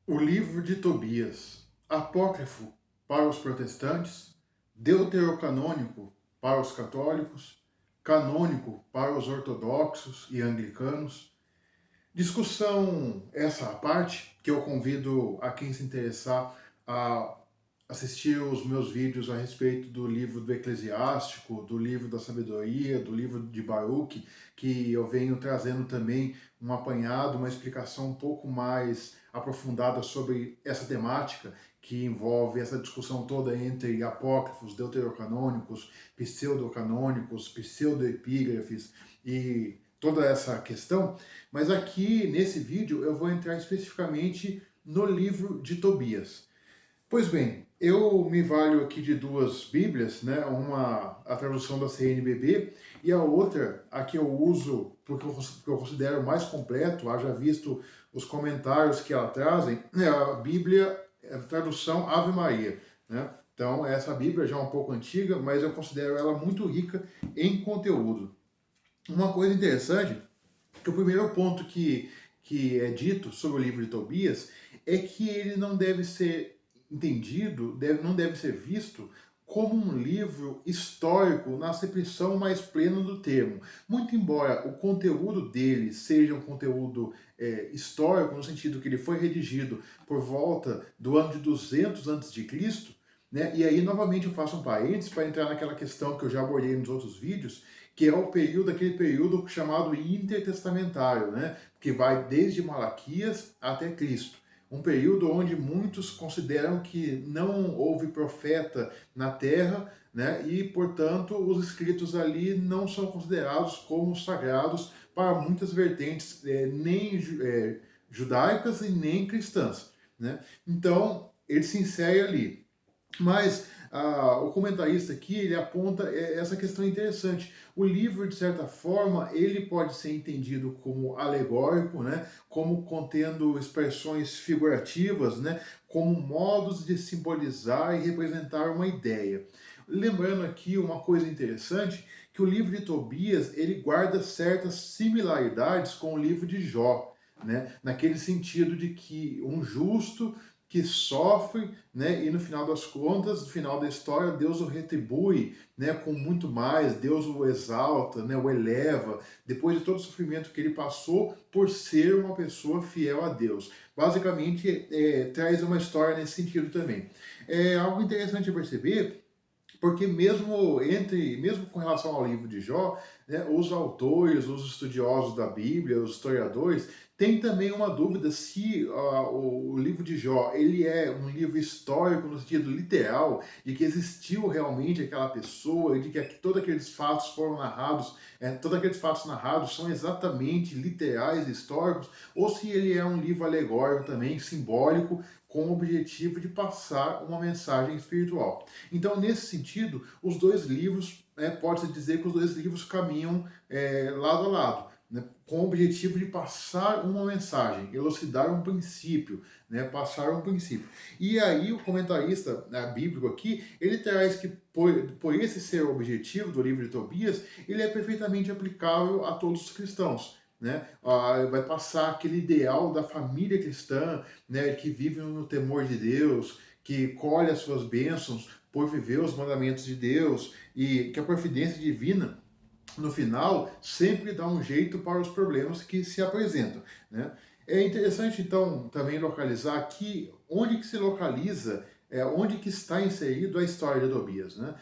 O livro de Tobias, apócrifo para os protestantes, deuterocanônico para os católicos, canônico para os ortodoxos e anglicanos. Discussão essa à parte, que eu convido a quem se interessar a assistir os meus vídeos a respeito do livro do Eclesiástico, do livro da Sabedoria, do livro de Baruque, que eu venho trazendo também um apanhado, uma explicação um pouco mais aprofundada sobre essa temática, que envolve essa discussão toda entre apócrifos, deuterocanônicos, pseudocanônicos, pseudoepígrafes e toda essa questão. Mas aqui nesse vídeo eu vou entrar especificamente no livro de Tobias. Pois bem, eu me valho aqui de duas Bíblias, né? Uma, a tradução da CNBB, e a outra, a que eu uso porque eu considero mais completo, haja visto os comentários que ela trazem, é a Bíblia, a tradução Ave Maria, né? Então, essa Bíblia já é um pouco antiga, mas eu considero ela muito rica em conteúdo. Uma coisa interessante, que o primeiro ponto que é dito sobre o livro de Tobias é que ele não deve ser entendido, não deve ser visto como um livro histórico na acepção mais plena do termo. Muito embora o conteúdo dele seja um conteúdo histórico, no sentido que ele foi redigido por volta do ano de 200 a.C., né? E aí, novamente, eu faço um parênteses para entrar naquela questão que eu já abordei nos outros vídeos, que é o período, aquele período chamado intertestamentário, né? Que vai desde Malaquias até Cristo. Um período onde muitos consideram que não houve profeta na Terra, né? E, portanto, os escritos ali não são considerados como sagrados para muitas vertentes, nem judaicas e nem cristãs, né? Então, ele se insere ali. Mas o comentarista aqui, ele aponta essa questão interessante. O livro, de certa forma, ele pode ser entendido como alegórico, né? Como contendo expressões figurativas, né? Como modos de simbolizar e representar uma ideia. Lembrando aqui uma coisa interessante, que o livro de Tobias, ele guarda certas similaridades com o livro de Jó, né? Naquele sentido de que um justo que sofre, né, e no final das contas, no final da história, Deus o retribui, né, com muito mais, Deus o exalta, né, o eleva, depois de todo o sofrimento que ele passou por ser uma pessoa fiel a Deus. Basicamente, traz uma história nesse sentido também. É algo interessante a perceber, porque mesmo com relação ao livro de Jó, né, os autores, os estudiosos da Bíblia, os historiadores, têm também uma dúvida se o livro de Jó ele é um livro histórico no sentido literal, de que existiu realmente aquela pessoa, de que todos aqueles fatos foram narrados, todos aqueles fatos narrados são exatamente literais, históricos, ou se ele é um livro alegórico também, simbólico, com o objetivo de passar uma mensagem espiritual. Então, nesse sentido, os dois livros, pode-se dizer que os dois livros caminham lado a lado, né, com o objetivo de passar uma mensagem, elucidar um princípio, né, passar um princípio. E aí o comentarista bíblico aqui, ele traz que por esse ser o objetivo do livro de Tobias, ele é perfeitamente aplicável a todos os cristãos. Né? Vai passar aquele ideal da família cristã, né, que vive no temor de Deus, que colhe as suas bênçãos por viver os mandamentos de Deus e que a providência divina no final sempre dá um jeito para os problemas que se apresentam, né? É interessante então também localizar aqui onde que se localiza, onde que está inserido a história de Tobias, né?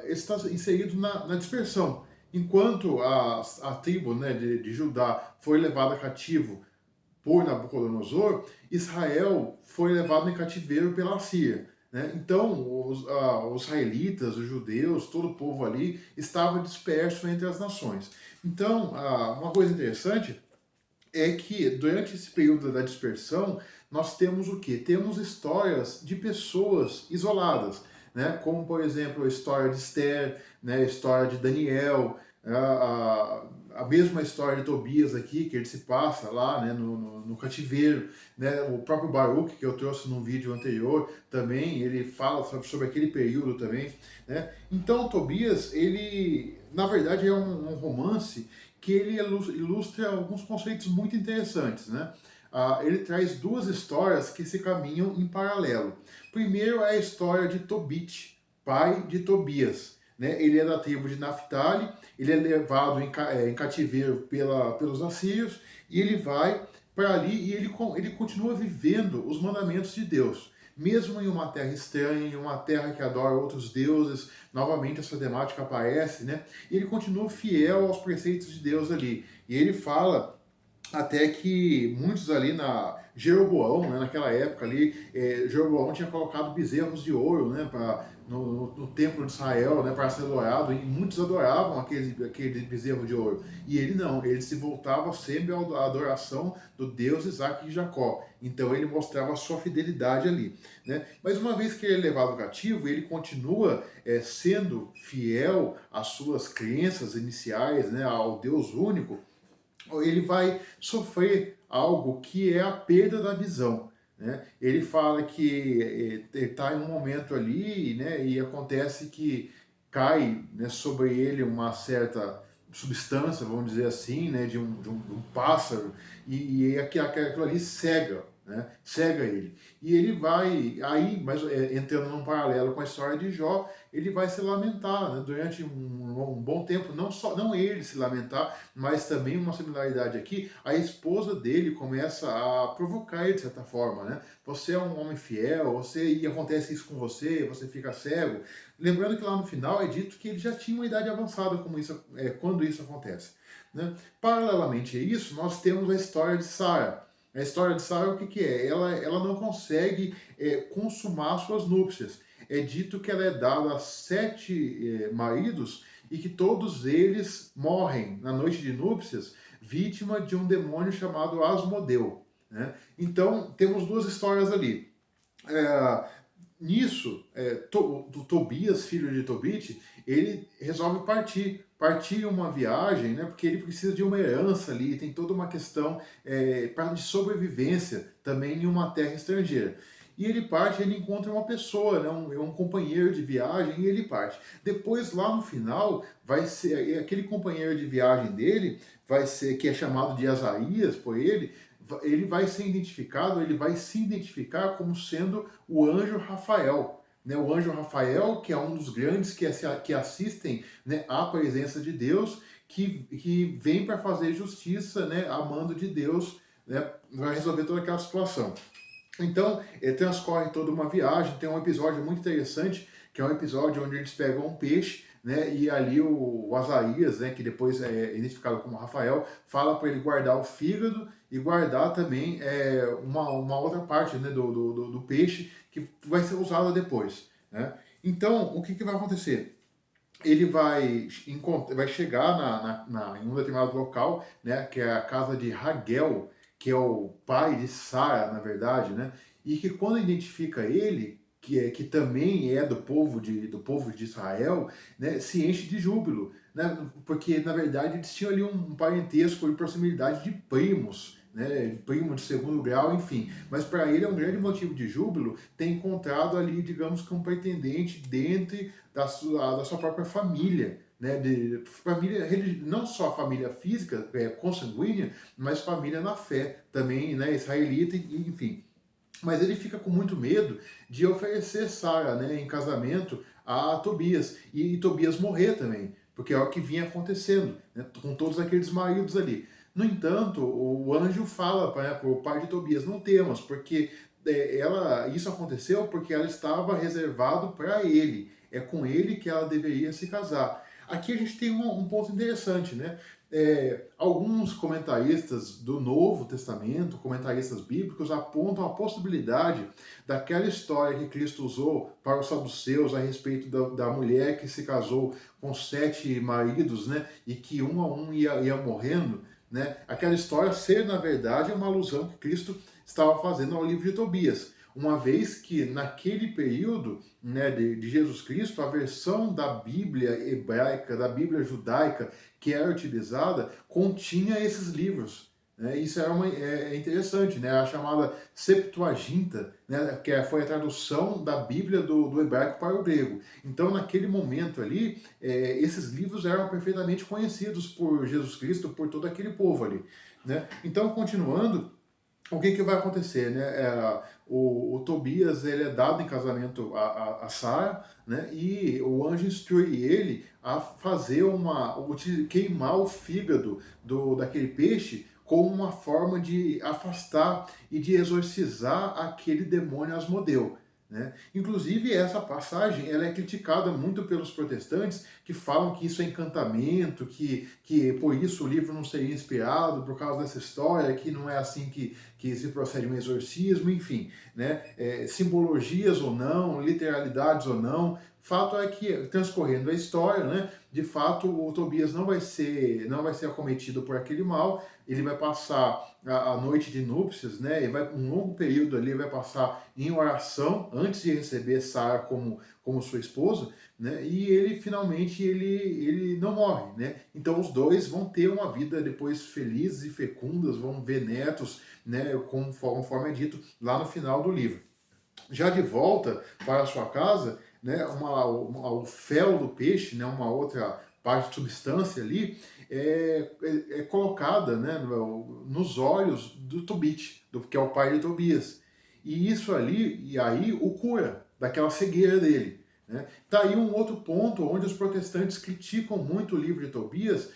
Está inserido na dispersão. Enquanto a tribo, né, de Judá foi levada cativo por Nabucodonosor, Israel foi levado em cativeiro pela Assíria. Né? Então, os israelitas, os judeus, todo o povo ali estava disperso entre as nações. Então, uma coisa interessante é que durante esse período da dispersão, nós temos o quê? Temos histórias de pessoas isoladas, né? Como, por exemplo, a história de Esther, né? A história de Daniel, a mesma história de Tobias aqui, que ele se passa lá, né, no cativeiro, né? O próprio Baruch, que eu trouxe num vídeo anterior, também, ele fala sobre aquele período também, né? Então, Tobias, ele, na verdade, é um romance que ele ilustra alguns conceitos muito interessantes, né? ele traz duas histórias que se caminham em paralelo. Primeiro é a história de Tobit, pai de Tobias. Né? Ele é da tribo de Naphtali, ele é levado em cativeiro pelos assírios, e ele vai para ali e ele continua vivendo os mandamentos de Deus. Mesmo em uma terra estranha, em uma terra que adora outros deuses, novamente essa temática aparece, né? E ele continua fiel aos preceitos de Deus ali. E ele fala até que muitos ali Jeroboão, né, naquela época ali, Jeroboão tinha colocado bezerros de ouro, né, no templo de Israel, né, para ser adorado, e muitos adoravam aquele bezerro de ouro. E ele não, ele se voltava sempre à adoração do Deus Isaac e Jacó. Então ele mostrava a sua fidelidade ali. Né? Mas uma vez que ele é levado cativo, ele continua sendo fiel às suas crenças iniciais, né, ao Deus único. Ele vai sofrer algo que é a perda da visão. Né? Ele fala que ele está em um momento ali, né, e acontece que cai, né, sobre ele uma certa substância, vamos dizer assim, né, de um pássaro, e aquilo ali cega, né, cega ele. E ele vai, aí, mas entrando num paralelo com a história de Jó, ele vai se lamentar, né, durante um bom tempo, não ele se lamentar, mas também uma similaridade aqui, a esposa dele começa a provocar ele de certa forma, né? Você é um homem fiel, e acontece isso com você, você fica cego. Lembrando que lá no final é dito que ele já tinha uma idade avançada quando isso acontece. Né? Paralelamente a isso, nós temos a história de Sara. A história de Sara, o que é? Ela não consegue consumar suas núpcias. É dito que ela é dada a 7 maridos e que todos eles morrem na noite de núpcias, vítima de um demônio chamado Asmodeu. Né? Então, temos duas histórias ali. Nisso, do Tobias, filho de Tobit, ele resolve partir uma viagem, né, porque ele precisa de uma herança ali, tem toda uma questão de sobrevivência também em uma terra estrangeira. E ele parte, ele encontra uma pessoa, né, um companheiro de viagem, e ele parte. Depois, lá no final, vai ser aquele companheiro de viagem dele, que é chamado de Asaías por ele vai ser identificado, ele vai se identificar como sendo o anjo Rafael. Né? O anjo Rafael, que é um dos grandes que assistem, né, à presença de Deus, que vem para fazer justiça, né, amando de Deus, né, vai resolver toda aquela situação. Então, transcorre toda uma viagem, tem um episódio muito interessante, que é um episódio onde eles pegam um peixe, né, e ali o Asaías, né, que depois é identificado como Rafael, fala para ele guardar o fígado e guardar também uma outra parte, né, do peixe que vai ser usada depois. Né? Então, o que vai acontecer? Ele vai chegar em um determinado local, né, que é a casa de Raguel, que é o pai de Sara, na verdade, né, e que quando identifica ele, que também é do povo de Israel, né, se enche de júbilo, né, porque na verdade eles tinham ali um parentesco de proximidade de primos, né, primo de segundo grau, enfim. Mas para ele é um grande motivo de júbilo ter encontrado ali, digamos que um pretendente dentro da sua própria família, né, de família, não só família física, consanguínea, mas família na fé também, né, israelita, enfim. Mas ele fica com muito medo de oferecer Sara, né, em casamento a Tobias, e Tobias morrer também, porque é o que vinha acontecendo, né, com todos aqueles maridos ali. No entanto, o anjo fala para o pai de Tobias, não temas, porque isso aconteceu porque ela estava reservado para ele. É com ele que ela deveria se casar. Aqui a gente tem um ponto interessante, né? Alguns comentaristas do Novo Testamento, comentaristas bíblicos, apontam a possibilidade daquela história que Cristo usou para os saduceus a respeito da mulher que se casou com 7 maridos, né? E que um a um ia morrendo. Né? Aquela história ser, na verdade, uma alusão que Cristo estava fazendo ao livro de Tobias, uma vez que naquele período, né, de Jesus Cristo, a versão da Bíblia hebraica, da Bíblia judaica que era utilizada, continha esses livros. Né? Isso é interessante, né? A chamada Septuaginta, né? Que foi a tradução da Bíblia do hebraico para o grego. Então, naquele momento ali, esses livros eram perfeitamente conhecidos por Jesus Cristo, por todo aquele povo ali. Né? Então, continuando, o que que vai acontecer, né? O Tobias, ele é dado em casamento a Sara, né? E o anjo instrui ele a fazer queimar o fígado daquele peixe como uma forma de afastar e de exorcizar aquele demônio Asmodeu. Né? Inclusive, essa passagem ela é criticada muito pelos protestantes que falam que isso é encantamento, que por isso o livro não seria inspirado por causa dessa história, que não é assim que se procede um exorcismo, enfim, né? Simbologias ou não, literalidades ou não. Fato é que, transcorrendo a história, né, de fato o Tobias não vai ser acometido por aquele mal, ele vai passar a noite de núpcias, né, e um longo período ali vai passar em oração antes de receber Sara como sua esposa, né, e ele finalmente ele não morre, né, então os dois vão ter uma vida depois felizes e fecundas, vão ver netos, né, conforme é dito lá no final do livro. Já de volta para a sua casa, né, o fel do peixe, né, uma outra parte de substância ali, é colocada, né, nos olhos do Tobit, que é o pai de Tobias. E isso ali, e aí o cura daquela cegueira dele. Né? Tá aí um outro ponto onde os protestantes criticam muito o livro de Tobias,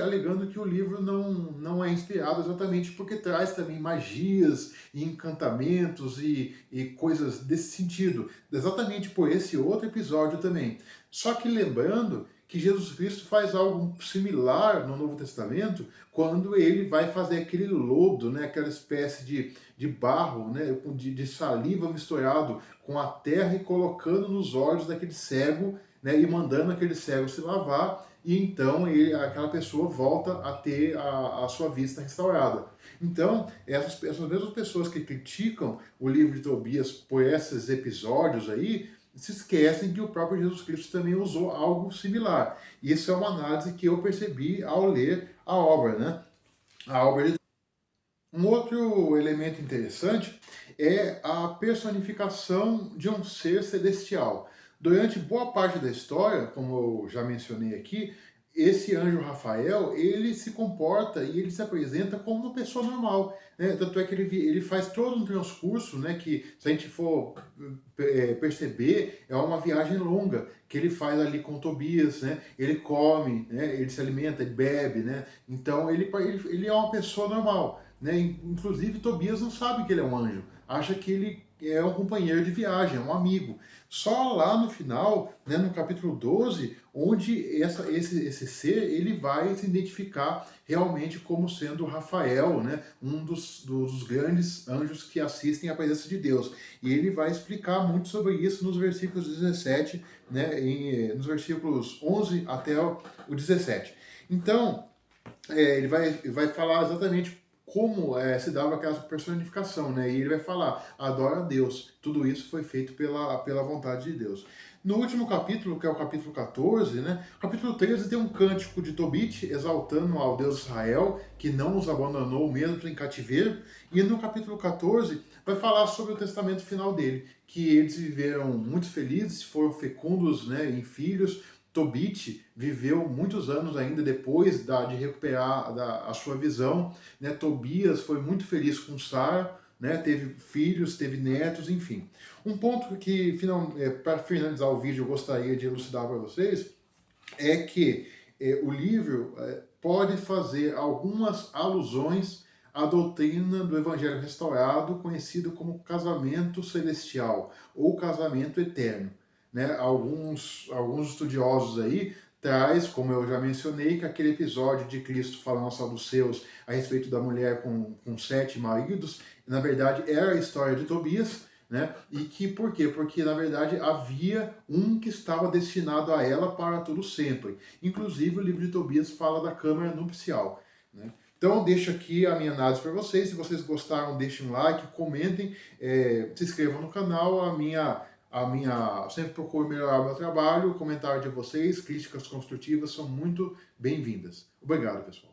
alegando que o livro não é inspirado exatamente porque traz também magias e encantamentos e coisas desse sentido, exatamente por esse outro episódio também. Só que lembrando que Jesus Cristo faz algo similar no Novo Testamento, quando ele vai fazer aquele lodo, né, aquela espécie de barro, né, de saliva misturado com a terra e colocando nos olhos daquele cego, né, e mandando aquele cego se lavar, e então aquela pessoa volta a ter a sua vista restaurada. Então, essas mesmas pessoas que criticam o livro de Tobias por esses episódios aí, se esquecem que o próprio Jesus Cristo também usou algo similar. E isso é uma análise que eu percebi ao ler a obra, né? A obra de... Um outro elemento interessante é a personificação de um ser celestial. Durante boa parte da história, como eu já mencionei aqui, esse anjo Rafael, ele se comporta e ele se apresenta como uma pessoa normal. Né? Tanto é que ele faz todo um transcurso, né, que se a gente for perceber, é uma viagem longa que ele faz ali com Tobias, né? Ele come, né? Ele se alimenta, ele bebe, né? Então ele é uma pessoa normal. Né? Inclusive, Tobias não sabe que ele é um anjo, acha que ele é um companheiro de viagem, é um amigo. Só lá no final, né, no capítulo 12, onde esse ser ele vai se identificar realmente como sendo Rafael, né, um dos grandes anjos que assistem à presença de Deus. E ele vai explicar muito sobre isso nos versículos 17, né, nos versículos 11 até o 17. Então, ele vai falar exatamente como se dava aquela personificação, né? E ele vai falar, adora a Deus. Tudo isso foi feito pela vontade de Deus. No último capítulo, que é o capítulo 14, né? O capítulo 13 tem um cântico de Tobit, exaltando ao Deus Israel, que não os abandonou mesmo em cativeiro. E no capítulo 14 vai falar sobre o testamento final dele, que eles viveram muito felizes, foram fecundos, né, em filhos. Tobit viveu muitos anos ainda depois de recuperar a sua visão. Né? Tobias foi muito feliz com Sara, né? Teve filhos, teve netos, enfim. Um ponto que, para finalizar o vídeo, eu gostaria de elucidar para vocês é que o livro pode fazer algumas alusões à doutrina do Evangelho restaurado, conhecido como casamento celestial ou casamento eterno. Né? Alguns estudiosos aí traz, como eu já mencionei, que aquele episódio de Cristo falando aos saduceus a respeito da mulher com 7 maridos, na verdade era a história de Tobias, né? E que por quê? Porque na verdade havia um que estava destinado a ela para todo sempre. Inclusive o livro de Tobias fala da câmara nupcial, né? Então eu deixo aqui a minha análise para vocês. Se vocês gostaram, deixem um like, comentem, se inscrevam no canal. Eu sempre procuro melhorar o meu trabalho. O comentário de vocês, críticas construtivas são muito bem-vindas. Obrigado, pessoal.